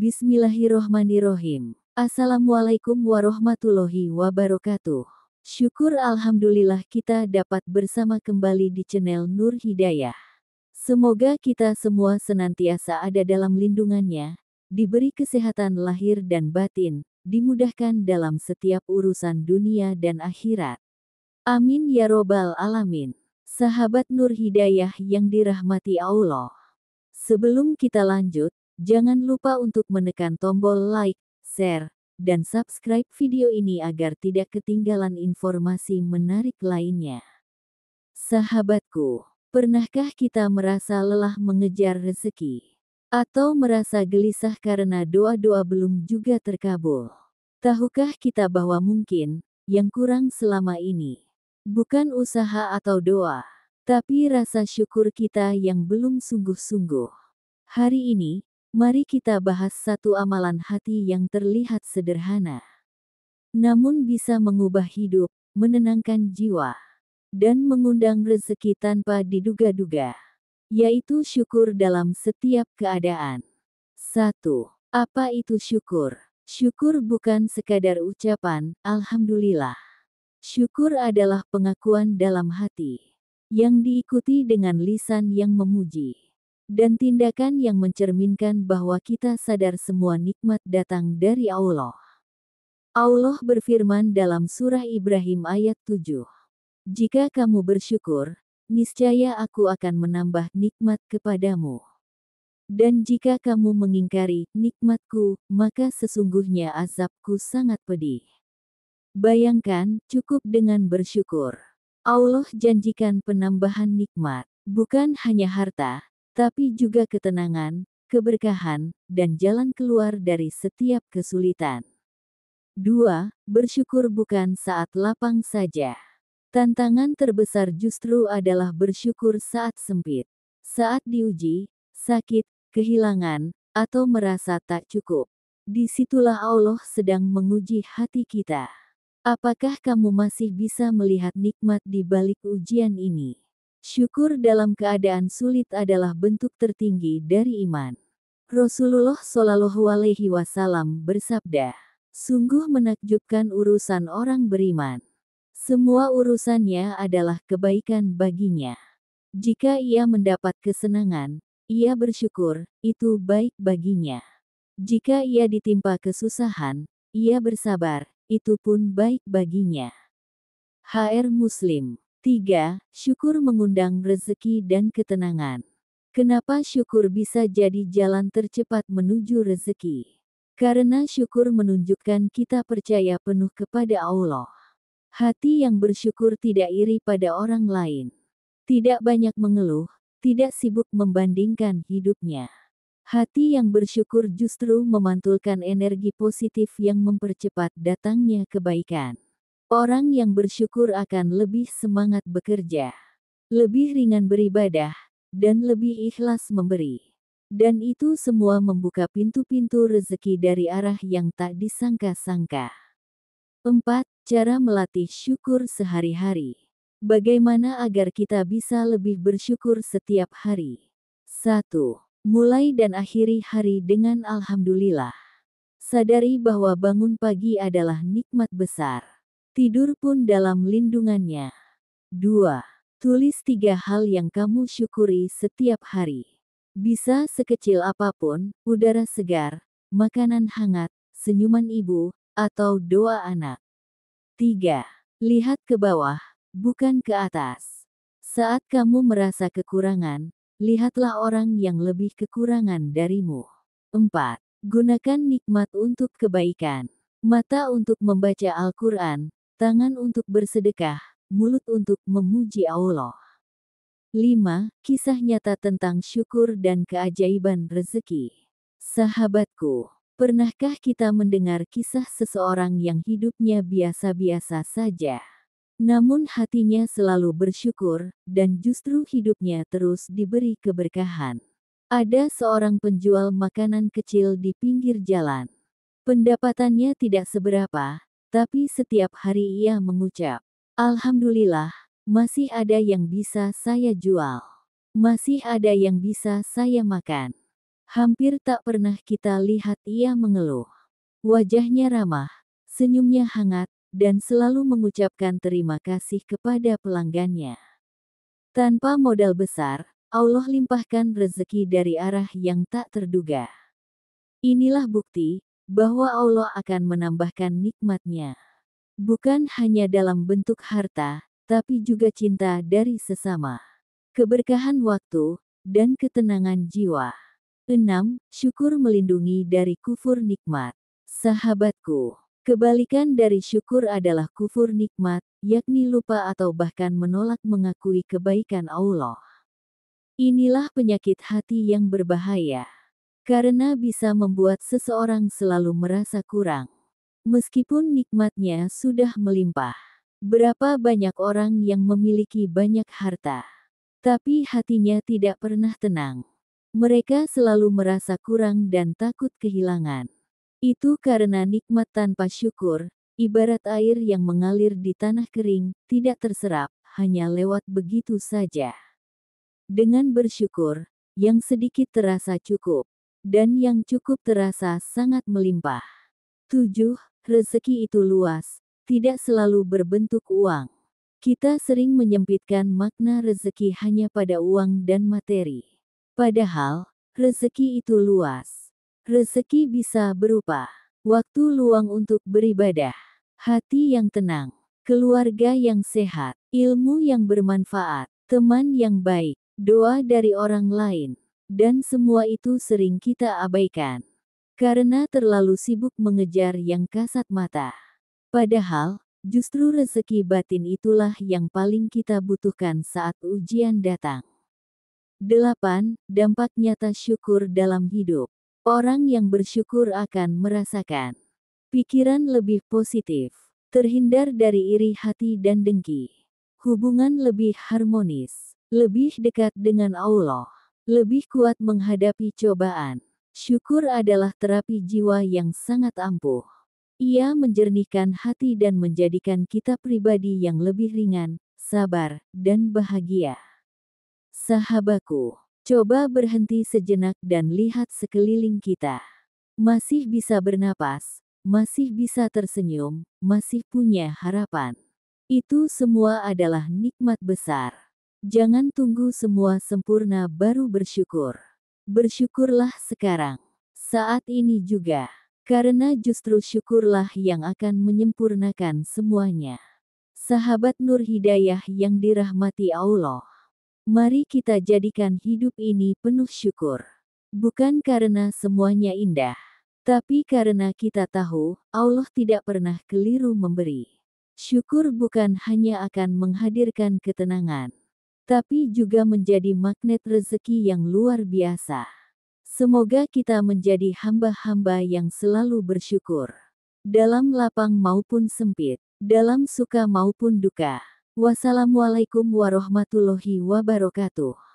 Bismillahirrohmanirrohim. Assalamualaikum warahmatullahi wabarakatuh. Syukur alhamdulillah kita dapat bersama kembali di channel Nur Hidayah. Semoga kita semua senantiasa ada dalam lindungannya, diberi kesehatan lahir dan batin, dimudahkan dalam setiap urusan dunia dan akhirat. Amin ya robbal alamin. Sahabat Nur Hidayah yang dirahmati Allah. Sebelum kita lanjut, jangan lupa untuk menekan tombol like, share, dan subscribe video ini agar tidak ketinggalan informasi menarik lainnya. Sahabatku, pernahkah kita merasa lelah mengejar rezeki? Atau merasa gelisah karena doa-doa belum juga terkabul? Tahukah kita bahwa mungkin, yang kurang selama ini, bukan usaha atau doa, tapi rasa syukur kita yang belum sungguh-sungguh. Hari ini, mari kita bahas satu amalan hati yang terlihat sederhana, namun bisa mengubah hidup, menenangkan jiwa, dan mengundang rezeki tanpa diduga-duga, yaitu syukur dalam setiap keadaan. 1. Apa itu syukur? Syukur bukan sekadar ucapan, Alhamdulillah. Syukur adalah pengakuan dalam hati, yang diikuti dengan lisan yang memuji, dan tindakan yang mencerminkan bahwa kita sadar semua nikmat datang dari Allah. Allah berfirman dalam surah Ibrahim ayat 7. Jika kamu bersyukur, niscaya aku akan menambah nikmat kepadamu. Dan jika kamu mengingkari nikmatku, maka sesungguhnya azabku sangat pedih. Bayangkan, cukup dengan bersyukur. Allah janjikan penambahan nikmat, bukan hanya harta, tapi juga ketenangan, keberkahan, dan jalan keluar dari setiap kesulitan. 2. Bersyukur bukan saat lapang saja. Tantangan terbesar justru adalah bersyukur saat sempit, saat diuji, sakit, kehilangan, atau merasa tak cukup. Disitulah Allah sedang menguji hati kita. Apakah kamu masih bisa melihat nikmat di balik ujian ini? Syukur dalam keadaan sulit adalah bentuk tertinggi dari iman. Rasulullah Shallallahu Alaihi Wasallam bersabda, sungguh menakjubkan urusan orang beriman. Semua urusannya adalah kebaikan baginya. Jika ia mendapat kesenangan, ia bersyukur, itu baik baginya. Jika ia ditimpa kesusahan, ia bersabar, itu pun baik baginya. HR Muslim. 3. Syukur mengundang rezeki dan ketenangan. Kenapa syukur bisa jadi jalan tercepat menuju rezeki? Karena syukur menunjukkan kita percaya penuh kepada Allah. Hati yang bersyukur tidak iri pada orang lain, tidak banyak mengeluh, tidak sibuk membandingkan hidupnya. Hati yang bersyukur justru memantulkan energi positif yang mempercepat datangnya kebaikan. Orang yang bersyukur akan lebih semangat bekerja, lebih ringan beribadah, dan lebih ikhlas memberi. Dan itu semua membuka pintu-pintu rezeki dari arah yang tak disangka-sangka. 4. Cara melatih syukur sehari-hari. Bagaimana agar kita bisa lebih bersyukur setiap hari? 1. Mulai dan akhiri hari dengan Alhamdulillah. Sadari bahwa bangun pagi adalah nikmat besar. Tidur pun dalam lindungannya. 2. Tulis 3 hal yang kamu syukuri setiap hari. Bisa sekecil apapun, udara segar, makanan hangat, senyuman ibu, atau doa anak. 3. Lihat ke bawah, bukan ke atas. Saat kamu merasa kekurangan, lihatlah orang yang lebih kekurangan darimu. 4. Gunakan nikmat untuk kebaikan. Mata untuk membaca Al-Quran, tangan untuk bersedekah, mulut untuk memuji Allah. 5. Kisah nyata tentang syukur dan keajaiban rezeki. Sahabatku, pernahkah kita mendengar kisah seseorang yang hidupnya biasa-biasa saja, namun hatinya selalu bersyukur, dan justru hidupnya terus diberi keberkahan? Ada seorang penjual makanan kecil di pinggir jalan. Pendapatannya tidak seberapa, tapi setiap hari ia mengucap, Alhamdulillah, masih ada yang bisa saya jual. Masih ada yang bisa saya makan. Hampir tak pernah kita lihat ia mengeluh. Wajahnya ramah, senyumnya hangat, dan selalu mengucapkan terima kasih kepada pelanggannya. Tanpa modal besar, Allah limpahkan rezeki dari arah yang tak terduga. Inilah bukti bahwa Allah akan menambahkan nikmat-Nya. Bukan hanya dalam bentuk harta, tapi juga cinta dari sesama, keberkahan waktu, dan ketenangan jiwa. 6. Syukur melindungi dari kufur nikmat. Sahabatku, kebalikan dari syukur adalah kufur nikmat, yakni lupa atau bahkan menolak mengakui kebaikan Allah. Inilah penyakit hati yang berbahaya, karena bisa membuat seseorang selalu merasa kurang. Meskipun nikmatnya sudah melimpah. Berapa banyak orang yang memiliki banyak harta, tapi hatinya tidak pernah tenang. Mereka selalu merasa kurang dan takut kehilangan. Itu karena nikmat tanpa syukur, ibarat air yang mengalir di tanah kering, tidak terserap, hanya lewat begitu saja. Dengan bersyukur, yang sedikit terasa cukup, dan yang cukup terasa sangat melimpah. 7. Rezeki itu luas, tidak selalu berbentuk uang. Kita sering menyempitkan makna rezeki hanya pada uang dan materi. Padahal, rezeki itu luas. Rezeki bisa berupa waktu luang untuk beribadah, hati yang tenang, keluarga yang sehat, ilmu yang bermanfaat, teman yang baik, doa dari orang lain, dan semua itu sering kita abaikan karena terlalu sibuk mengejar yang kasat mata. Padahal, justru rezeki batin itulah yang paling kita butuhkan saat ujian datang. 8. Dampak nyata syukur dalam hidup. Orang yang bersyukur akan merasakan pikiran lebih positif, terhindar dari iri hati dan dengki, hubungan lebih harmonis, lebih dekat dengan Allah, lebih kuat menghadapi cobaan. Syukur adalah terapi jiwa yang sangat ampuh. Ia menjernihkan hati dan menjadikan kita pribadi yang lebih ringan, sabar, dan bahagia. Sahabatku, coba berhenti sejenak dan lihat sekeliling kita. Masih bisa bernapas, masih bisa tersenyum, masih punya harapan. Itu semua adalah nikmat besar. Jangan tunggu semua sempurna baru bersyukur. Bersyukurlah sekarang, saat ini juga, karena justru syukurlah yang akan menyempurnakan semuanya. Sahabat Nur Hidayah yang dirahmati Allah, mari kita jadikan hidup ini penuh syukur. Bukan karena semuanya indah, tapi karena kita tahu Allah tidak pernah keliru memberi. Syukur bukan hanya akan menghadirkan ketenangan, tapi juga menjadi magnet rezeki yang luar biasa. Semoga kita menjadi hamba-hamba yang selalu bersyukur. Dalam lapang maupun sempit, dalam suka maupun duka. Wassalamualaikum warahmatullahi wabarakatuh.